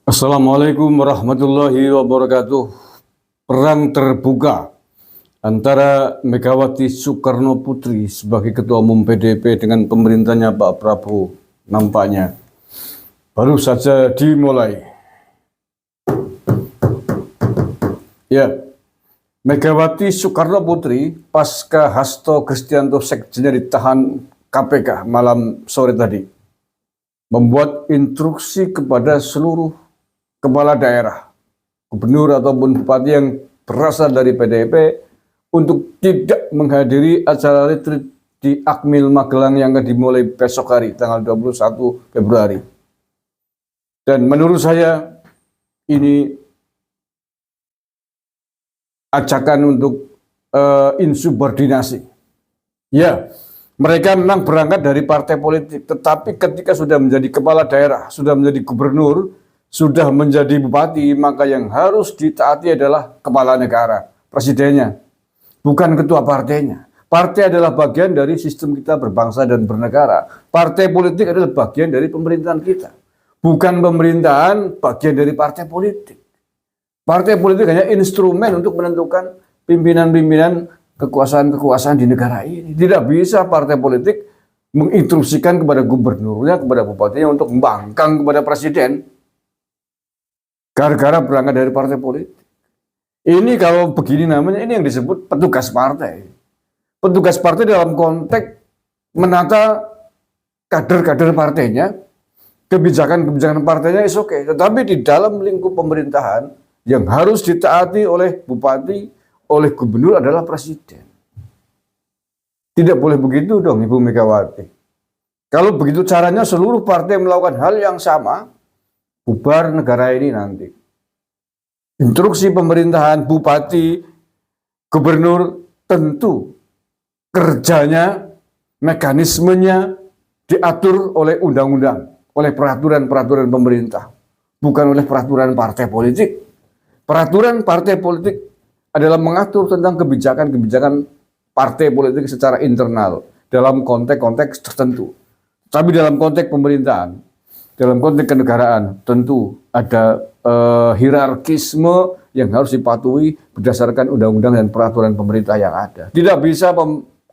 Assalamualaikum warahmatullahi wabarakatuh. Perang terbuka antara Megawati Soekarno Putri sebagai Ketua Umum PDIP dengan pemerintahnya Pak Prabowo nampaknya baru saja dimulai. Ya, Megawati Soekarno Putri pasca Hasto Kristianto Sekjennya ditahan KPK malam sore tadi membuat instruksi kepada seluruh kepala daerah, gubernur ataupun bupati yang berasal dari PDIP untuk tidak menghadiri acara retreat di Akmil Magelang yang akan dimulai besok hari, tanggal 21 Februari. Dan menurut saya ini ajakan untuk insubordinasi. Ya, mereka memang berangkat dari partai politik, tetapi ketika sudah menjadi kepala daerah, sudah menjadi gubernur, sudah menjadi bupati, maka yang harus ditaati adalah kepala negara, presidennya, bukan ketua partainya. Partai adalah bagian dari sistem kita berbangsa dan bernegara. Partai politik adalah bagian dari pemerintahan kita. Bukan pemerintahan bagian dari partai politik. Partai politik hanya instrumen untuk menentukan pimpinan-pimpinan kekuasaan-kekuasaan di negara ini. Tidak bisa partai politik menginstruksikan kepada gubernurnya, kepada bupatinya untuk membangkang kepada presiden. Gara-gara berangkat dari partai politik. Ini kalau begini namanya, ini yang disebut petugas partai. Petugas partai dalam konteks menata kader-kader partainya, kebijakan-kebijakan partainya is oke. Tetapi di dalam lingkup pemerintahan, yang harus ditaati oleh bupati, oleh gubernur adalah presiden. Tidak boleh begitu dong Ibu Megawati. Kalau begitu caranya seluruh partai melakukan hal yang sama, bubar negara ini nanti. Instruksi pemerintahan, bupati, gubernur, tentu kerjanya, mekanismenya diatur oleh undang-undang, oleh peraturan-peraturan pemerintah, bukan oleh peraturan partai politik. Peraturan partai politik adalah mengatur tentang kebijakan-kebijakan partai politik secara internal dalam konteks-konteks tertentu. Tapi dalam konteks pemerintahan, dalam konteks kenegaraan, tentu ada hierarkisme yang harus dipatuhi berdasarkan undang-undang dan peraturan pemerintah yang ada. Tidak bisa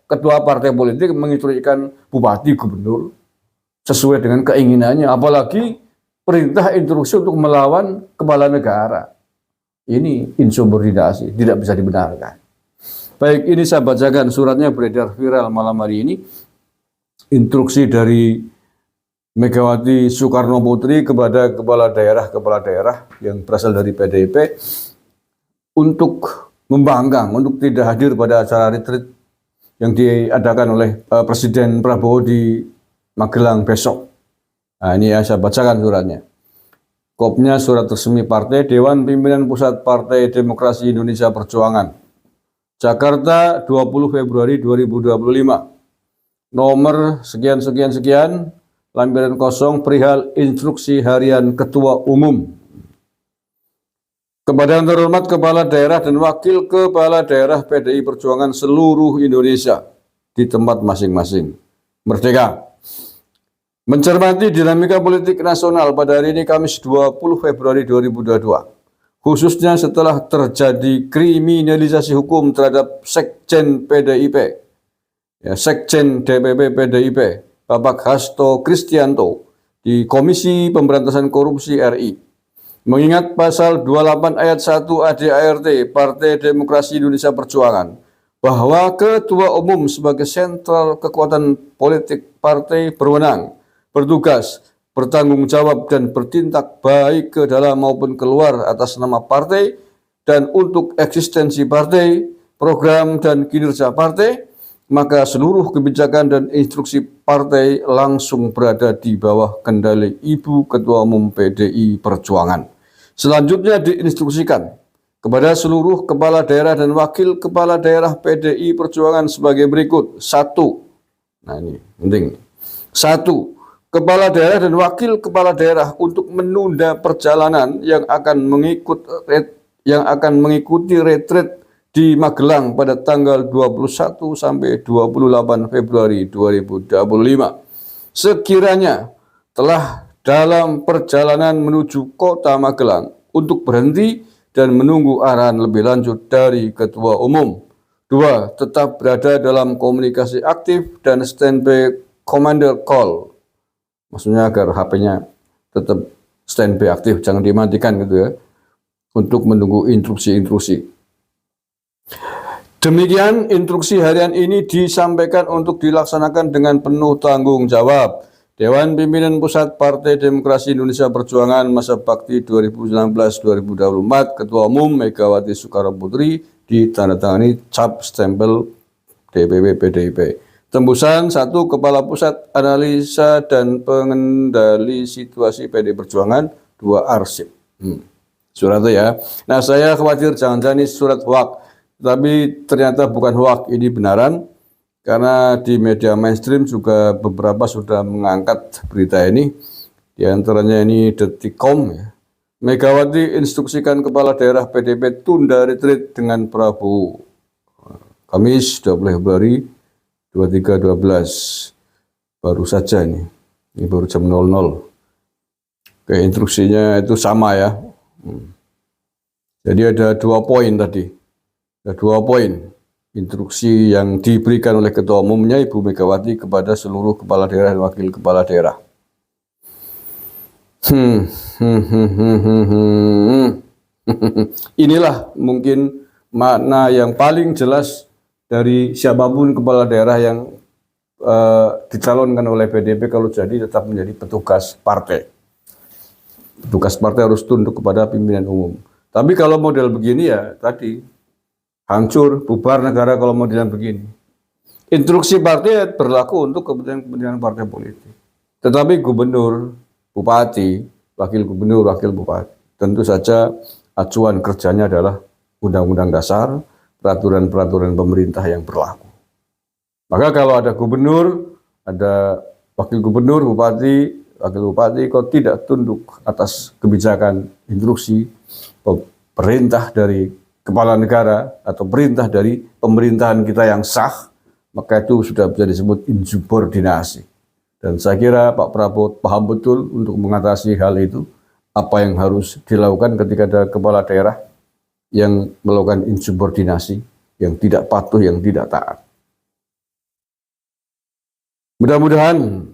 ketua partai politik menginstruksikan bupati, gubernur sesuai dengan keinginannya, apalagi perintah instruksi untuk melawan kepala negara. Ini insubordinasi, tidak bisa dibenarkan. Baik, ini saya bacakan suratnya beredar viral malam hari ini. Instruksi dari Megawati Soekarno Putri kepada kepala daerah yang berasal dari PDIP untuk membangkang, untuk tidak hadir pada acara retreat yang diadakan oleh Presiden Prabowo di Magelang besok. Nah, ini ya, saya bacakan suratnya. Kopnya surat resmi partai, Dewan Pimpinan Pusat Partai Demokrasi Indonesia Perjuangan, Jakarta 20 Februari 2025, nomor sekian-sekian-sekian, lampiran kosong perihal instruksi harian Ketua Umum. Kepada yang terhormat Kepala Daerah dan Wakil Kepala Daerah PDI Perjuangan seluruh Indonesia di tempat masing-masing. Merdeka! Mencermati dinamika politik nasional pada hari ini Kamis 20 Februari 2022, khususnya setelah terjadi kriminalisasi hukum terhadap Sekjen PDIP, Sekjen DPP PDIP, Bapak Hasto Kristianto di Komisi Pemberantasan Korupsi RI. Mengingat pasal 28 ayat 1 ADART Partai Demokrasi Indonesia Perjuangan bahwa Ketua Umum sebagai sentral kekuatan politik partai berwenang, bertugas, bertanggung jawab dan bertindak baik ke dalam maupun keluar atas nama partai dan untuk eksistensi partai, program dan kinerja partai, maka seluruh kebijakan dan instruksi partai langsung berada di bawah kendali Ibu Ketua Umum PDI Perjuangan. Selanjutnya diinstruksikan kepada seluruh kepala daerah dan wakil kepala daerah PDI Perjuangan sebagai berikut. 1. Nah ini penting. 1. Kepala daerah dan wakil kepala daerah untuk menunda perjalanan yang akan mengikuti retreat di Magelang pada tanggal 21 sampai 28 Februari 2025. Sekiranya telah dalam perjalanan menuju kota Magelang untuk berhenti dan menunggu arahan lebih lanjut dari Ketua Umum. 2. Tetap berada dalam komunikasi aktif dan standby commander call. Maksudnya agar HP-nya tetap standby aktif, jangan dimatikan gitu ya, untuk menunggu instruksi-instruksi. Demikian instruksi harian ini disampaikan untuk dilaksanakan dengan penuh tanggung jawab. Dewan Pimpinan Pusat Partai Demokrasi Indonesia Perjuangan masa bakti 2019-2024, Ketua Umum Megawati Soekarno Putri, ditandatangani cap stempel DPP PDIP. Tembusan 1. Kepala Pusat Analisa dan Pengendali Situasi PD Perjuangan. 2. Arsip. Surat itu ya. Nah, saya khawatir jangan-jangan ini surat hoak, tapi ternyata bukan hoak, ini benaran. Karena di media mainstream juga beberapa sudah mengangkat berita ini. Di antaranya ini Detikcom ya. Megawati instruksikan kepala daerah PDP tunda retreat dengan Prabowo. Kamis 20 Februari 23.12. Baru saja ini. Ini baru jam 00. Oke, instruksinya itu sama ya. Jadi ada 2 poin tadi. Ada 2 poin. Instruksi yang diberikan oleh Ketua Umumnya Ibu Megawati kepada seluruh kepala daerah dan wakil kepala daerah. Inilah mungkin makna yang paling jelas dari siapapun kepala daerah yang dicalonkan oleh PDIP kalau jadi tetap menjadi petugas partai. Petugas partai harus tunduk kepada pimpinan umum. Tapi kalau model begini ya tadi, hancur, bubar negara kalau modelan begini. Instruksi partai berlaku untuk kepentingan partai politik. Tetapi gubernur, bupati, wakil gubernur, wakil bupati, tentu saja acuan kerjanya adalah undang-undang dasar, peraturan-peraturan pemerintah yang berlaku. Maka kalau ada gubernur, ada wakil gubernur, bupati, wakil bupati, kok tidak tunduk atas kebijakan instruksi perintah dari kepala negara atau perintah dari pemerintahan kita yang sah, maka itu sudah bisa disebut insubordinasi. Dan saya kira Pak Prabowo paham betul untuk mengatasi hal itu, apa yang harus dilakukan ketika ada kepala daerah yang melakukan insubordinasi, yang tidak patuh, yang tidak taat. Mudah-mudahan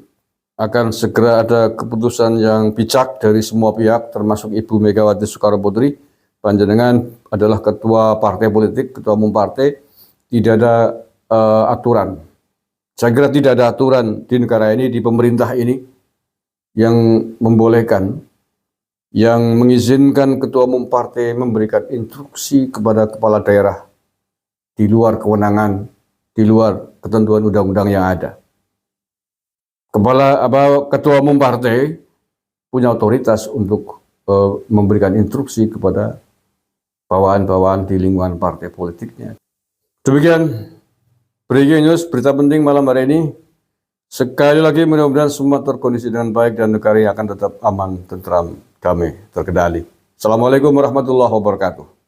akan segera ada keputusan yang bijak dari semua pihak, termasuk Ibu Megawati Soekarno Putri. Panjenengan adalah ketua partai politik, ketua umum partai, tidak ada aturan. Saya kira tidak ada aturan di negara ini, di pemerintah ini, yang membolehkan, yang mengizinkan ketua umum partai memberikan instruksi kepada kepala daerah di luar kewenangan, di luar ketentuan undang-undang yang ada. Ketua umum partai punya otoritas untuk memberikan instruksi kepada bawahan-bawahan di lingkungan partai politiknya. Demikian breaking news, berita penting malam hari ini. Sekali lagi mudah-mudahan semua terkondisi dengan baik dan negara akan tetap aman, tentram, damai, terkendali. Assalamualaikum warahmatullahi wabarakatuh.